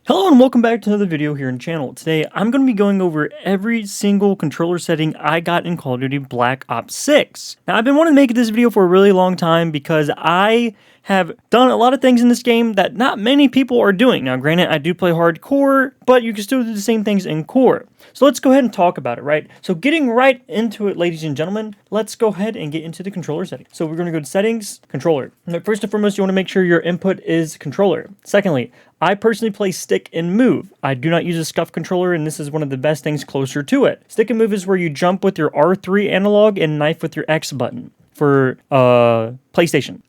Hello and welcome back to another video here on the channel. Today I'm going to be going over every single controller setting I got in Call of Duty Black Ops 6. Now I've been wanting to make this video for a really long time because I have done a lot of things in this game that not many people are doing. Now granted, I do play hardcore, but you can still do the same things in core. So let's go ahead and talk about it, right? So getting right into it, ladies and gentlemen, let's go ahead and get into the controller settings. So we're going to go to settings, controller. Now, first and foremost, you want to make sure your input is controller. Secondly, I personally play stick and move. I do not use a scuff controller, and this is one of the best things closer to it. Stick and move is where you jump with your R3 analog and knife with your X button for PlayStation.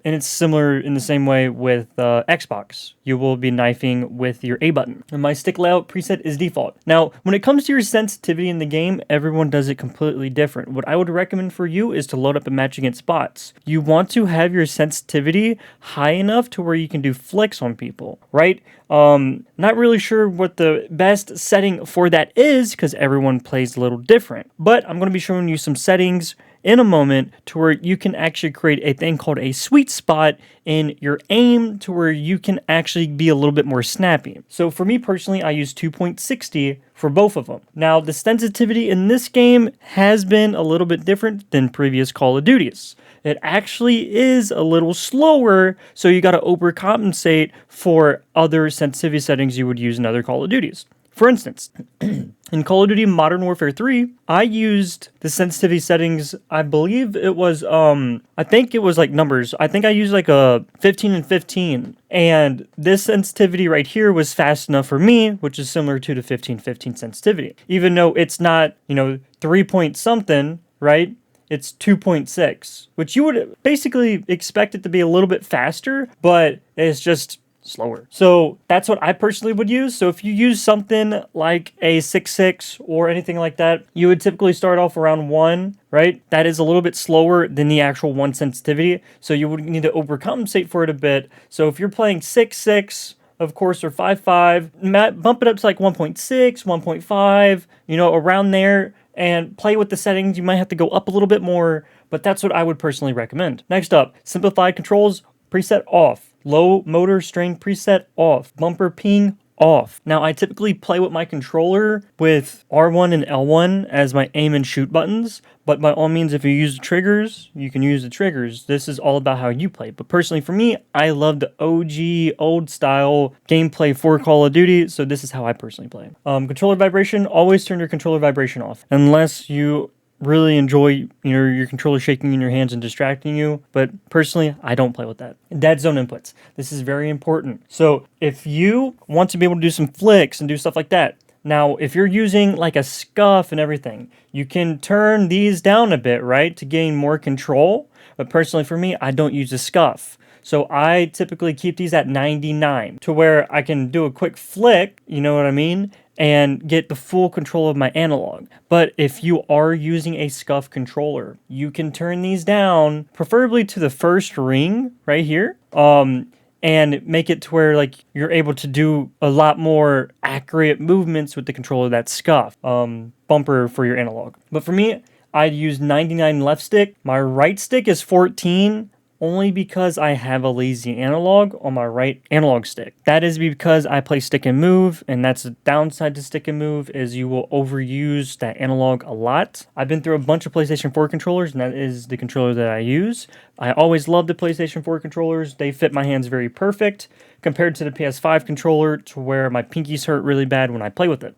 And it's similar in the same way with Xbox. You will be knifing with your A button. And my stick layout preset is default. Now, when it comes to your sensitivity in the game, everyone does it completely different. What I would recommend for you is to load up and match against bots. You want to have your sensitivity high enough to where you can do flicks on people, right? Not really sure what the best setting for that is because everyone plays a little different. But I'm going to be showing you some settings in a moment to where you can actually create a thing called a sweet spot in your aim to where you can actually be a little bit more snappy. So for me personally, I use 2.60 for both of them. Now the sensitivity in this game has been a little bit different than previous Call of Duties. It actually is a little slower, so you got to overcompensate for other sensitivity settings you would use in other Call of Duties. For instance, in Call of Duty Modern Warfare 3, I used the sensitivity settings, I believe it was, I think it was like numbers. I think I used like a 15 and 15. And this sensitivity right here was fast enough for me, which is similar to the 15-15 sensitivity. Even though it's not, 3 point something, right? It's 2.6, which you would basically expect it to be a little bit faster, but it's just slower. So that's what I personally would use. So if you use something like a 6.6 or anything like that, you would typically start off around 1, right? That is a little bit slower than the actual 1 sensitivity. So you would need to overcompensate for it a bit. So if you're playing 6.6, of course, or 5.5, bump it up to like 1.6, 1.5, around there, and play with the settings. You might have to go up a little bit more, but that's what I would personally recommend. Next up, simplified controls, preset off. Low motor strain preset off. Bumper ping off. Now, I typically play with my controller with R1 and L1 as my aim and shoot buttons, but by all means, if you use the triggers, you can use the triggers. This is all about how you play. But personally, for me, I love the OG, old style gameplay for Call of Duty, so this is how I personally play. Controller vibration, always turn your controller vibration off, unless you really enjoy your controller shaking in your hands and distracting you, but personally I don't play with that. Deadzone inputs, this is very important. So if you want to be able to do some flicks and do stuff like that, now if you're using like a scuff and everything, you can turn these down a bit, right, to gain more control. But personally for me, I don't use a scuff. So I typically keep these at 99 to where I can do a quick flick, you know what I mean, and get the full control of my analog. But if you are using a scuff controller, you can turn these down, preferably to the first ring right here, and make it to where like you're able to do a lot more accurate movements with the controller of that scuff bumper for your analog. But for me, I'd use 99 left stick. My right stick is 14. Only because I have a lazy analog on my right analog stick. That is because I play stick and move, and that's the downside to stick and move is you will overuse that analog a lot. I've been through a bunch of PlayStation 4 controllers, and that is the controller that I use. I always loved the PlayStation 4 controllers. They fit my hands very perfect compared to the PS5 controller to where my pinkies hurt really bad when I play with it.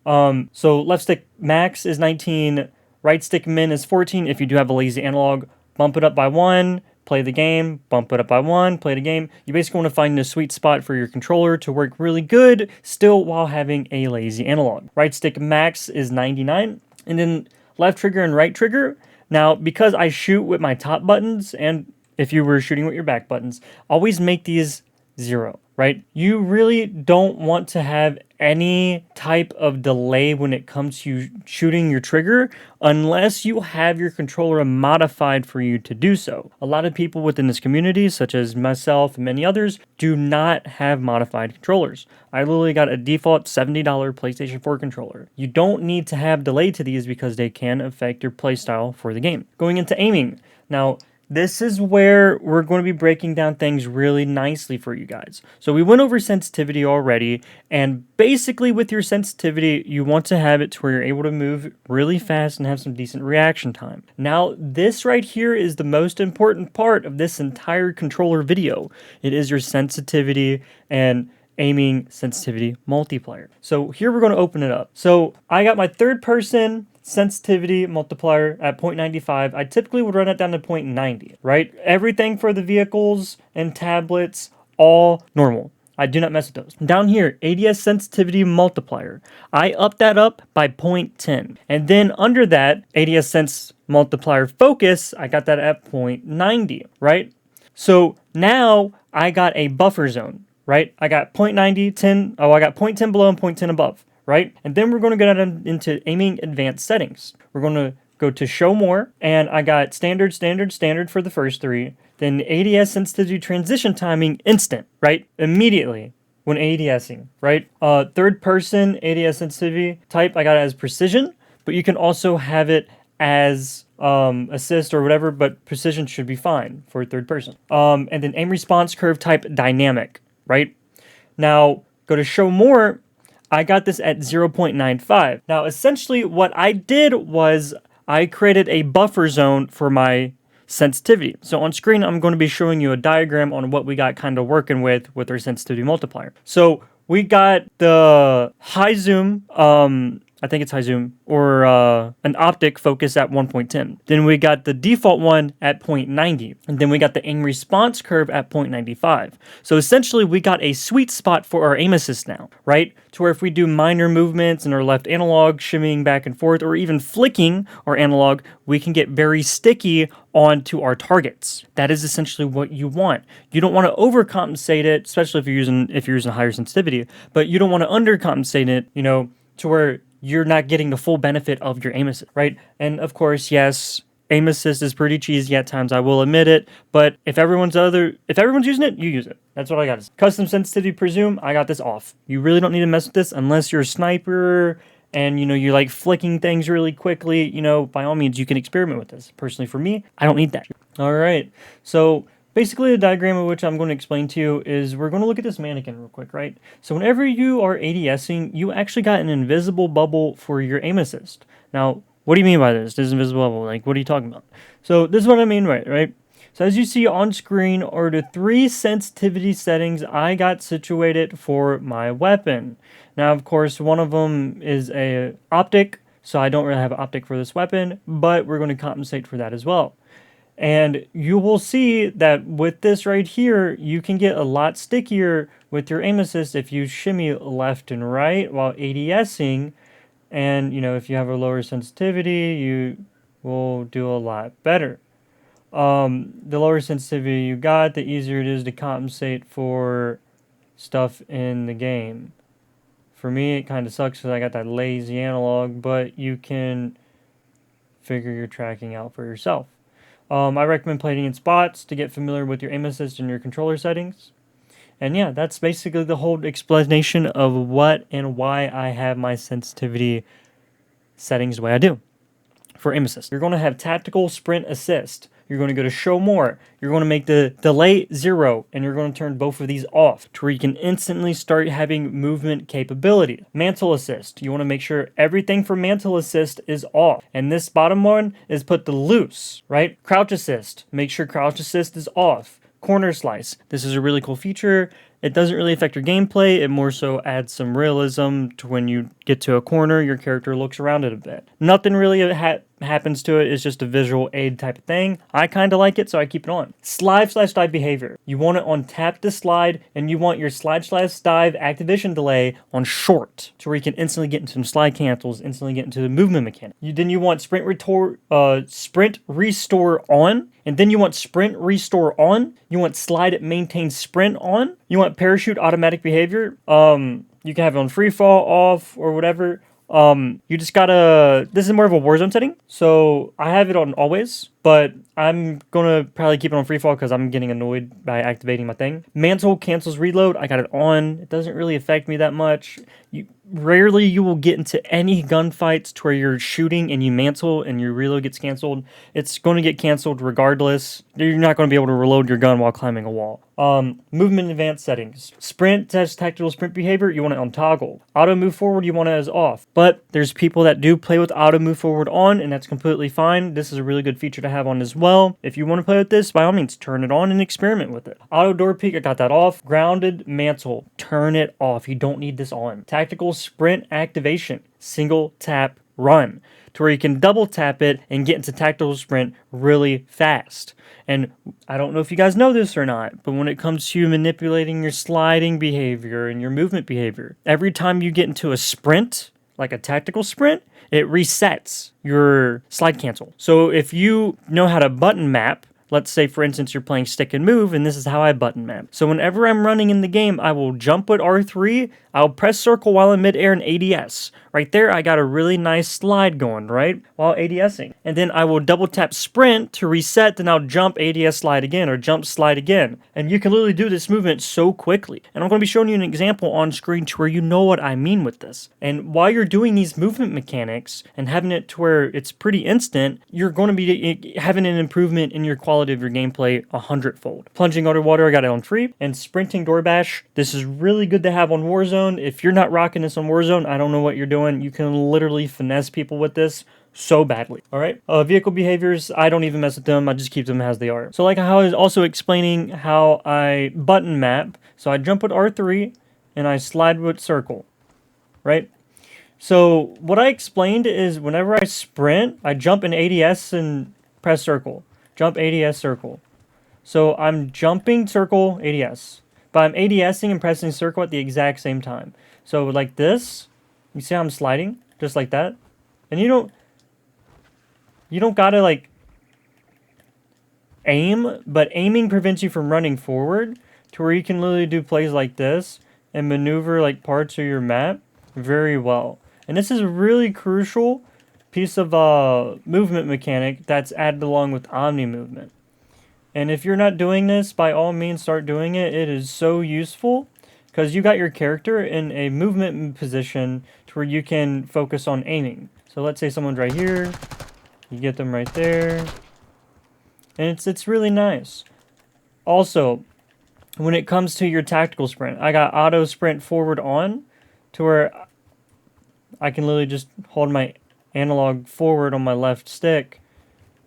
So left stick max is 19, right stick min is 14. If you do have a lazy analog, bump it up by 1. Play the game, bump it up by 1, play the game. You basically want to find a sweet spot for your controller to work really good, still while having a lazy analog. Right stick max is 99, and then left trigger and right trigger. Now, because I shoot with my top buttons, and if you were shooting with your back buttons, always make these 0, right? You really don't want to have any type of delay when it comes to shooting your trigger unless you have your controller modified for you to do so. A lot of people within this community, such as myself and many others, do not have modified controllers. I literally got a default $70 PlayStation 4 controller. You don't need to have delay to these because they can affect your playstyle for the game. Going into aiming. Now, this is where we're going to be breaking down things really nicely for you guys. So we went over sensitivity already, and basically with your sensitivity, you want to have it to where you're able to move really fast and have some decent reaction time. Now, this right here is the most important part of this entire controller video. It is your sensitivity and aiming sensitivity multiplier. So here we're going to open it up. So I got my third person sensitivity multiplier at 0.95. I typically would run it down to 0.90, right? Everything for the vehicles and tablets, all normal. I do not mess with those. Down here, ADS sensitivity multiplier. I up that up by 0.10. And then under that, ADS sense multiplier focus, I got that at 0.90, right? So now I got a buffer zone, right? I got 0.90, 10, I got 0.10 below and 0.10 above, right? And then we're going to go down into aiming advanced settings. We're going to go to show more, and I got standard, standard, standard for the first three. Then ADS sensitivity transition timing instant, right? Immediately when ADSing, right? Third person ADS sensitivity type, I got it as precision, but you can also have it as assist or whatever, but precision should be fine for third person. And then aim response curve type dynamic, right? Now go to show more. I got this at 0.95. Now essentially what I did was I created a buffer zone for my sensitivity. So on screen, I'm going to be showing you a diagram on what we got kind of working with our sensitivity multiplier. So we got the high zoom, I think it's high zoom, or an optic focus at 1.10. Then we got the default one at 0.90. And then we got the aim response curve at 0.95. So essentially we got a sweet spot for our aim assist now, right? To where if we do minor movements in our left analog, shimmying back and forth, or even flicking our analog, we can get very sticky onto our targets. That is essentially what you want. You don't want to overcompensate it, especially if you're using higher sensitivity, but you don't want to undercompensate it, you know, to where you're not getting the full benefit of your aim assist, right? And of course, yes, aim assist is pretty cheesy at times, I will admit it, but if everyone's using it, you use it. That's what I got. Custom sensitivity presume, I got this off. You really don't need to mess with this unless you're a sniper and, you know, you're like flicking things really quickly, you know, by all means, you can experiment with this. Personally, for me, I don't need that. All right, so basically, the diagram of which I'm going to explain to you is we're going to look at this mannequin real quick, right? So whenever you are ADSing, you actually got an invisible bubble for your aim assist. Now, what do you mean by this? This invisible bubble, like, what are you talking about? So this is what I mean, right? So as you see on screen are the 3 sensitivity settings I got situated for my weapon. Now, of course, one of them is a optic, so I don't really have an optic for this weapon, but we're going to compensate for that as well. And you will see that with this right here, you can get a lot stickier with your aim assist if you shimmy left and right while ADSing. And, you know, if you have a lower sensitivity, you will do a lot better. The lower sensitivity you got, the easier it is to compensate for stuff in the game. For me, it kind of sucks because I got that lazy analog, but you can figure your tracking out for yourself. I recommend playing in spots to get familiar with your aim assist and your controller settings. And yeah, that's basically the whole explanation of what and why I have my sensitivity settings the way I do for aim assist. You're going to have tactical sprint assist. You're going to go to show more. You're going to make the delay 0, and you're going to turn both of these off to where you can instantly start having movement capability. Mantle assist. You want to make sure everything for mantle assist is off. And this bottom one is put to loose, right? Crouch assist. Make sure crouch assist is off. Corner slice. This is a really cool feature. It doesn't really affect your gameplay. It more so adds some realism to when you get to a corner, your character looks around it a bit. Nothing really happens to it. It's just a visual aid type of thing. I kind of like it, so I keep it on. Slide/dive behavior. You want it on tap to slide, and you want your slide/dive activation delay on short, to where you can instantly get into some slide cancels, instantly get into the movement mechanic. Then you want sprint restore on, and then you want sprint restore on. You want slide maintain sprint on. You want parachute automatic behavior. You can have it on free fall, off, or whatever. You just gotta, this is more of a Warzone setting, so I have it on always, but I'm gonna probably keep it on free fall because I'm getting annoyed by activating my thing. Mantle cancels reload, I got it on. It doesn't really affect me that much. rarely you will get into any gunfights to where you're shooting and you mantle and your reload gets canceled. It's going to get canceled regardless. You're not going to be able to reload your gun while climbing a wall. Movement advanced settings. Sprint test tactical sprint behavior, you want it on toggle. Auto move forward, you want it as off. But there's people that do play with auto move forward on, and that's completely fine. This is a really good feature to have on as well. If you want to play with this, by all means, turn it on and experiment with it. Auto door peek, I got that off. Grounded mantle, turn it off. You don't need this on. Tactical sprint activation, single tap run, to where you can double tap it and get into tactical sprint really fast. And I don't know if you guys know this or not, but when it comes to manipulating your sliding behavior and your movement behavior, every time you get into a sprint, like a tactical sprint, it resets your slide cancel. So if you know how to button map, let's say, for instance, you're playing stick and move, and this is how I button map. So whenever I'm running in the game, I will jump with R3, I'll press circle while in midair and ADS. Right there, I got a really nice slide going, right? While ADSing. And then I will double tap sprint to reset, then I'll jump, ADS, slide again, or jump, slide again. And you can literally do this movement so quickly. And I'm going to be showing you an example on screen to where you know what I mean with this. And while you're doing these movement mechanics and having it to where it's pretty instant, you're going to be having an improvement in your quality of your gameplay 100-fold. Plunging underwater, I got it on free. And sprinting door bash, this is really good to have on Warzone. If you're not rocking this on Warzone, I don't know what you're doing. You can literally finesse people with this so badly. All right. Vehicle behaviors, I don't even mess with them. I just keep them as they are. So like how I was also explaining how I button map. So I jump with R3 and I slide with circle, right? So what I explained is whenever I sprint, I jump in ADS and press circle. Jump, ADS, circle. So I'm jumping, circle, ADS. But I'm ADSing and pressing circle at the exact same time. So like this, you see how I'm sliding? Just like that. And you don't gotta like aim, but aiming prevents you from running forward to where you can literally do plays like this and maneuver like parts of your map very well. And this is a really crucial piece of movement mechanic that's added along with Omni movement. And if you're not doing this, by all means start doing it. It is so useful because you got your character in a movement position to where you can focus on aiming. So let's say someone's right here, you get them right there, and it's really nice. Also, when it comes to your tactical sprint, I got auto sprint forward on to where I can literally just hold my analog forward on my left stick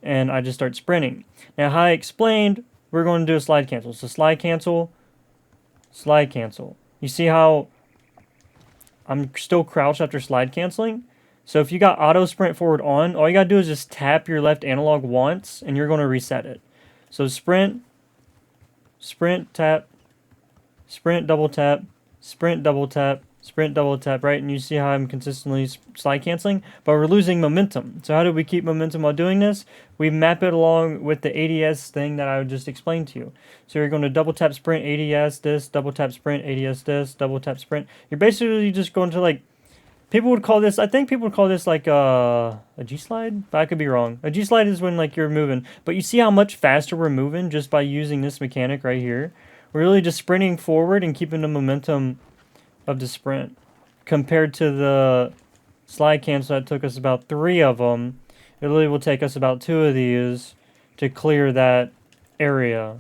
and I just start sprinting. Now, how I explained, we're going to do a slide cancel. So slide cancel, slide cancel. You see how I'm still crouched after slide canceling? So if you got auto sprint forward on, all you got to do is just tap your left analog once and you're going to reset it. So sprint, sprint, tap, sprint, double tap, sprint, double tap, sprint, double tap, right? And you see how I'm consistently slide canceling, but we're losing momentum. So how do we keep momentum while doing this? We map it along with the ADS thing that I just explained to you. So you're going to double tap sprint, ADS this, double tap sprint, ADS this, double tap sprint. You're basically just going to like, people would call this, I think people would call this like a G-slide, but I could be wrong. A G-slide is when like you're moving, but you see how much faster we're moving just by using this mechanic right here. We're really just sprinting forward and keeping the momentum of the sprint compared to the slide cancel that took us about 3 of them. It really will take us about 2 of these to clear that area.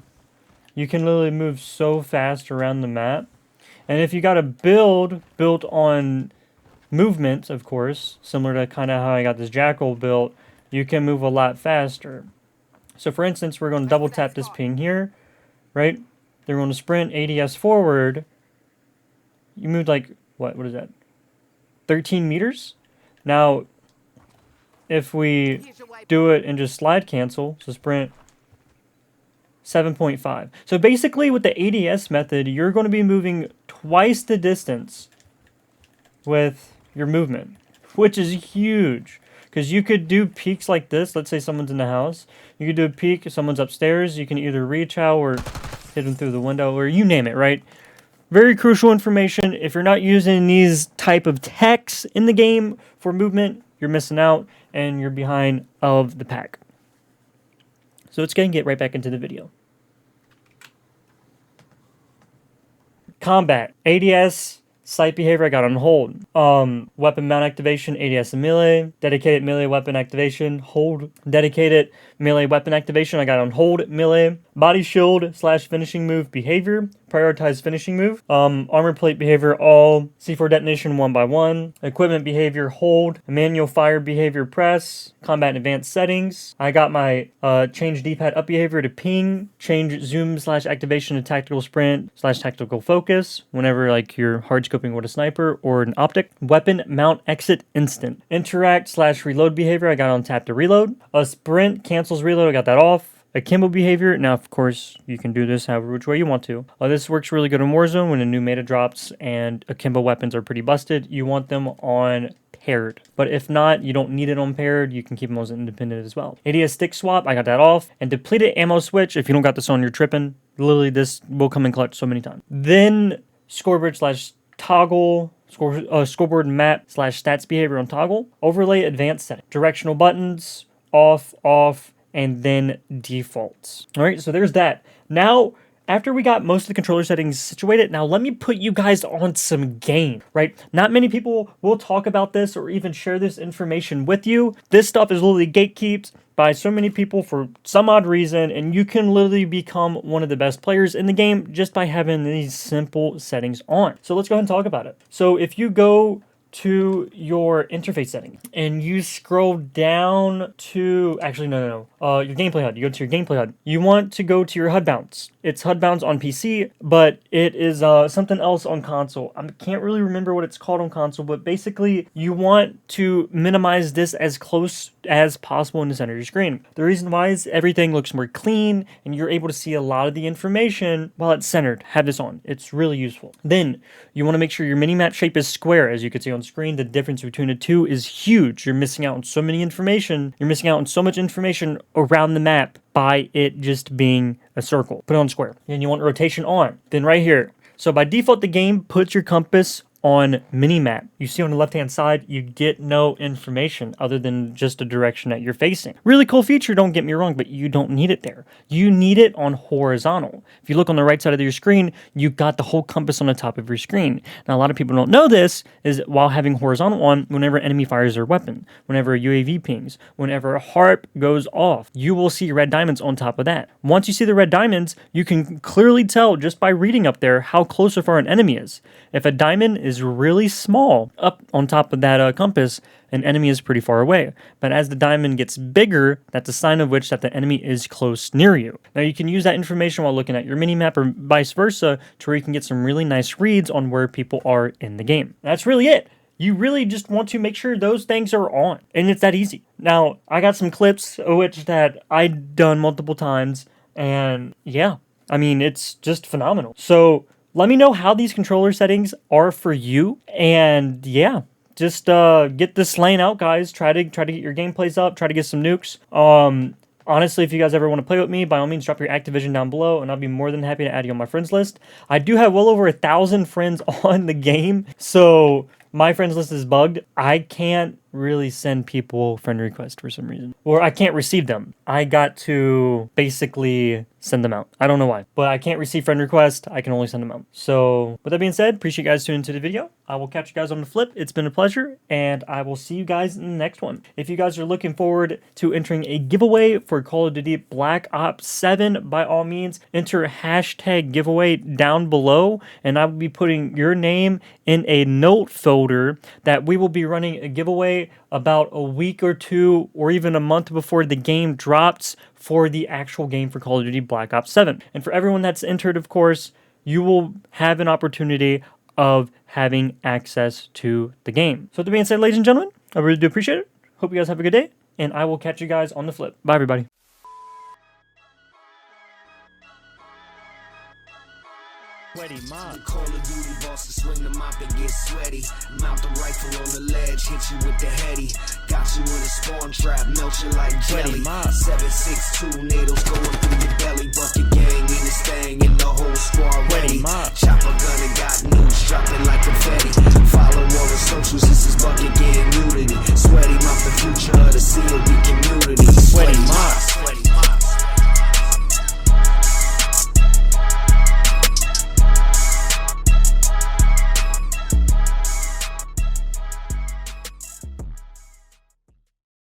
You can literally move so fast around the map. And if you got a build built on movement, of course, similar to kind of how I got this jackal built, you can move a lot faster. So for instance, we're going to double tap this ping here, right? They're going to sprint ADS forward. You moved like, what is that? 13 meters? Now, if we do it and just slide cancel, so sprint 7.5. So basically with the ADS method, you're going to be moving twice the distance with your movement, which is huge. Because you could do peaks like this. Let's say someone's in the house. You could do a peek if someone's upstairs. You can either reach out or hit them through the window or you name it, right? Very crucial information. If you're not using these type of techs in the game for movement, you're missing out and you're behind of the pack. So let's get right back into the video. Combat. ADS, Sight behavior I got on hold. Weapon mount activation, ADS and melee. Dedicated melee weapon activation, hold. Dedicated melee weapon activation I got on hold, melee. Body shield / finishing move behavior. Prioritize finishing move. Armor plate behavior all. C4 detonation 1x1. Equipment behavior hold. Manual fire behavior press. Combat and advanced settings. I got my change D-pad up behavior to ping. Change zoom / activation to tactical sprint / tactical focus. Whenever like you're hard scoping with a sniper or an optic. Weapon mount exit instant. Interact / reload behavior I got on tap to reload. A sprint cancels reload I got that off. Akimbo behavior. Now, of course, you can do this however which way you want to. This works really good in Warzone when a new meta drops and akimbo weapons are pretty busted. You want them on paired. But if not, you don't need it on paired. You can keep them as independent as well. ADS stick swap, I got that off. And depleted ammo switch, if you don't got this on, you're tripping. Literally, this will come in clutch so many times. Then scoreboard / toggle. Scoreboard map / stats behavior on toggle. Overlay advanced setting. Directional buttons, off, and then defaults. All right, so there's that. Now, after we got most of the controller settings situated, now let me put you guys on some game, right? Not many people will talk about this or even share this information with you. This stuff is literally gatekept by so many people for some odd reason, and you can literally become one of the best players in the game just by having these simple settings on. So let's go ahead and talk about it. So if you go to your interface setting and you scroll down to your gameplay HUD. You go to your gameplay HUD. You want to go to your HUD bounce. It's HUD bounce on PC, but it is something else on console. I can't really remember what it's called on console, but basically you want to minimize this as close as possible in the center of your screen. The reason why is everything looks more clean and you're able to see a lot of the information while it's centered. Have this on. It's really useful. Then you want to make sure your mini-map shape is square. As you can see on screen, the difference between the two is huge. You're missing out on so many information. You're missing out on so much information around the map by it just being a circle. Put it on square. And you want rotation on. Then right here. So by default, the game puts your compass on mini-map. You see on the left-hand side, you get no information other than just a direction that you're facing. Really cool feature, don't get me wrong, but you don't need it there. You need it on horizontal. If you look on the right side of your screen, you got the whole compass on the top of your screen. Now, a lot of people don't know this, is while having horizontal on, whenever enemy fires their weapon, whenever a UAV pings, whenever a harp goes off, you will see red diamonds on top of that. Once you see the red diamonds, you can clearly tell just by reading up there how close or far an enemy is. If a diamond is really small up on top of that compass, an enemy is pretty far away. But as the diamond gets bigger, that's a sign of which that the enemy is close near you. Now you can use that information while looking at your mini-map or vice versa to where you can get some really nice reads on where people are in the game. That's really it. You really just want to make sure those things are on. And it's that easy. Now, I got some clips which that I've done multiple times. And yeah, I mean, it's just phenomenal. So let me know how these controller settings are for you. And yeah, just get this lane out, guys. Try to get your gameplays up. Try to get some nukes. Honestly, if you guys ever want to play with me, by all means, drop your Activision down below, and I'll be more than happy to add you on my friends list. I do have well over 1,000 friends on the game, so my friends list is bugged. I can't really send people friend requests for some reason, or I can't receive them. I got to basically send them out. I don't know why, but I can't receive friend requests. I can only send them out. So with that being said, appreciate you guys tuning into the video. I will catch you guys on the flip. It's been a pleasure, and I will see you guys in the next one. If you guys are looking forward to entering a giveaway for Call of Duty Black Ops 7, by all means, enter hashtag giveaway down below, and I will be putting your name in a note folder that we will be running a giveaway about a week or two or even a month before the game drops for the actual game for Call of Duty Black Ops 7. And for everyone that's entered, of course, you will have an opportunity of having access to the game. So with that being said, ladies and gentlemen, I really do appreciate it. Hope you guys have a good day, and I will catch you guys on the flip. Bye, everybody. SweatyMop. Call of Duty boss to swing the mop and get sweaty. Mount the rifle on the ledge, hit you with the heady. Got you in a spawn trap, melt you like jelly. 7.62 needles going through your belly, bucket game.